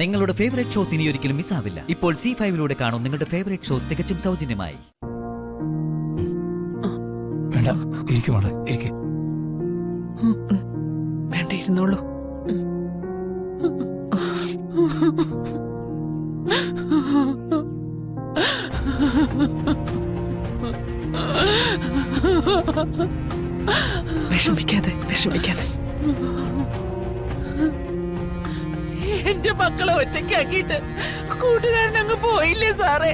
നിങ്ങളുടെ favourite shows ഇനി ഒരിക്കലും മിസ്സാവില്ല. ഇപ്പോൾ C5-ലൂടെ കാണും നിങ്ങളുടെ ഫേവറേറ്റ് ഷോസ് തികച്ചും സൗജന്യമായി. വേണ്ട, ഇരിക്കും മോളെ, ഇരിക്ക്. വേണ്ട, ഇരുന്നോളൂ. വിഷമിക്കാതെ വിഷമിക്കാതെ. എന്റെ മക്കളെ ഒറ്റയ്ക്കാക്കിയിട്ട് കൂട്ടുകാരൻ അങ്ങ് പോയില്ലേ സാറേ?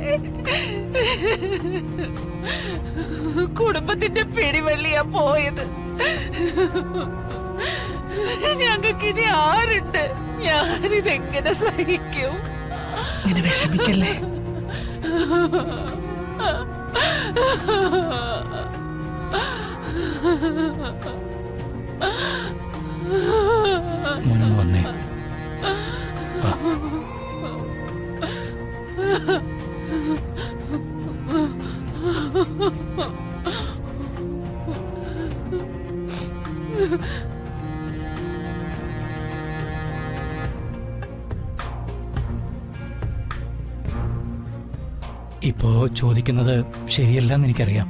കുടുംബത്തിന്റെ പിടിവള്ളിയാ പോയത്. ഞങ്ങൾക്കിനി ആരുണ്ട്? ഞാനിതെങ്ങനെ സഹിക്കും? ഇങ്ങനെ വിഷമിക്കല്ലേ. മോനൊന്ന് വന്നേ. ഇപ്പോ ചോദിക്കുന്നത് ശരിയല്ലെന്ന് എനിക്കറിയാം.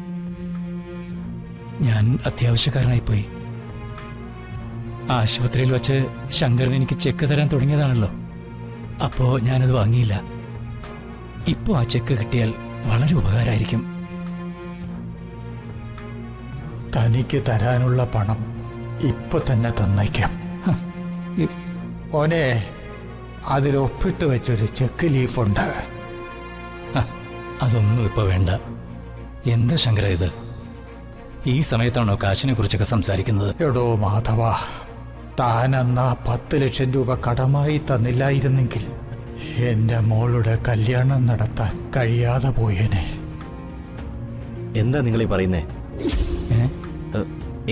ഞാൻ അത്യാവശ്യക്കാരനായിപ്പോയി. ആശുപത്രിയിൽ വച്ച് ശങ്കരൻ എനിക്ക് ചെക്ക് തരാൻ തുടങ്ങിയതാണല്ലോ. അപ്പോ ഞാനത് വാങ്ങിയില്ല. ഇപ്പോ ആ ചെക്ക് കിട്ടിയാൽ വളരെ ഉപകാരമായിരിക്കും. തനിക്ക് തരാനുള്ള പണം ഇപ്പൊ തന്നെ തന്നേക്കാം. ഓനെ അതിൽ ഒപ്പിട്ട് വെച്ചൊരു ചെക്ക് ലീഫുണ്ട്. അതൊന്നും ഇപ്പൊ വേണ്ട. എന്താ ശങ്കര ഇത്? ഈ സമയത്താണോ കാശിനെ കുറിച്ചൊക്കെ സംസാരിക്കുന്നത്? എടോ മാധവ, താനെന്നാ 10 ലക്ഷം രൂപ കടമായി തന്നില്ലായിരുന്നെങ്കിൽ എന്റെ മോളുടെ കല്യാണം നടത്താൻ കഴിയാതെ പോയേനെ. എന്താ നിങ്ങൾ ഈ പറയുന്നേ?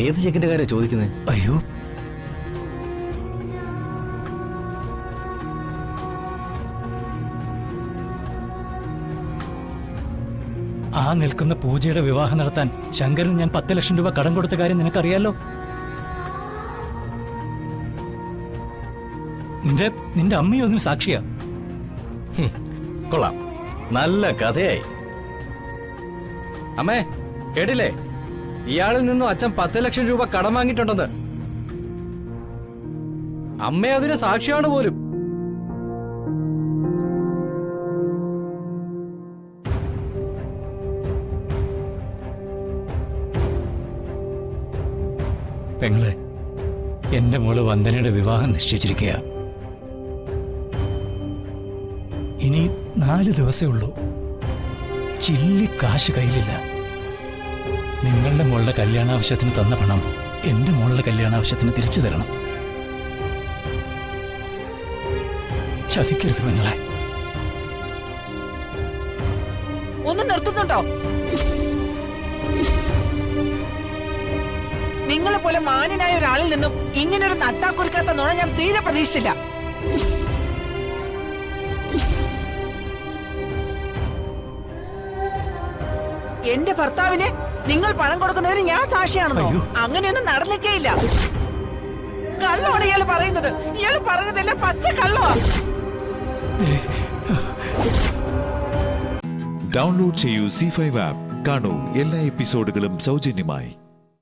ഏത് ചെക്കിന്റെ കാര്യം ചോദിക്കുന്നേ? അയ്യോ, ആ നിൽക്കുന്ന പൂജയുടെ വിവാഹം നടത്താൻ ശങ്കരൻ ഞാൻ 10 ലക്ഷം രൂപ കടം കൊടുത്ത കാര്യം നിനക്കറിയാലോ. നിന്റെ അമ്മയൊന്നും സാക്ഷിയാ. കൊള്ളാം, നല്ല കഥയായി. അമ്മേ, കേട്ടില്ലേ? ഇയാളിൽ നിന്നും അച്ഛൻ 10 ലക്ഷം രൂപ കടം വാങ്ങിയിട്ടുണ്ടെന്ന്. അമ്മ അതിന് സാക്ഷിയാണ് പോലും. പെങ്ങളെ, എന്റെ മോള് വന്ദനയുടെ വിവാഹം നിശ്ചയിച്ചിരിക്കുക. ഇനി 4 ദിവസമേ ഉള്ളൂ. ചില്ലി കാശ് കയ്യിലില്ല. നിങ്ങളുടെ മോളുടെ കല്യാണാവശ്യത്തിന് തന്ന പണം എന്റെ മോളുടെ കല്യാണാവശ്യത്തിന് തിരിച്ചു തരണം. ചതിക്കരുത് പെങ്ങളെ. ഒന്ന് നിർത്തുന്നുണ്ടോ? നിങ്ങളെ പോലെ മാന്യനായ ഒരാളിൽ നിന്നും ഇങ്ങനൊരു നട്ടാക്കുറിക്കാത്ത നുണ ഞാൻ തീരെ പ്രതീക്ഷിച്ചില്ല. എന്റെ ഭർത്താവിന് നിങ്ങൾ പണം കൊടുക്കുന്നതിന് ഞാൻ സാക്ഷിയാണെന്നോ? അങ്ങനെയൊന്നും നടന്നിട്ടേയില്ല. കള്ളമാണ് ഇയാൾ പറയുന്നത്. ഇയാൾ പറയുന്നതെല്ലാം പച്ച കള്ളമാ. ഡൗൺലോഡ് ചെയ്യൂ C5 ആപ്പ്. കാണൂ എല്ലാ എപ്പിസോഡുകളും സൗജന്യമായി.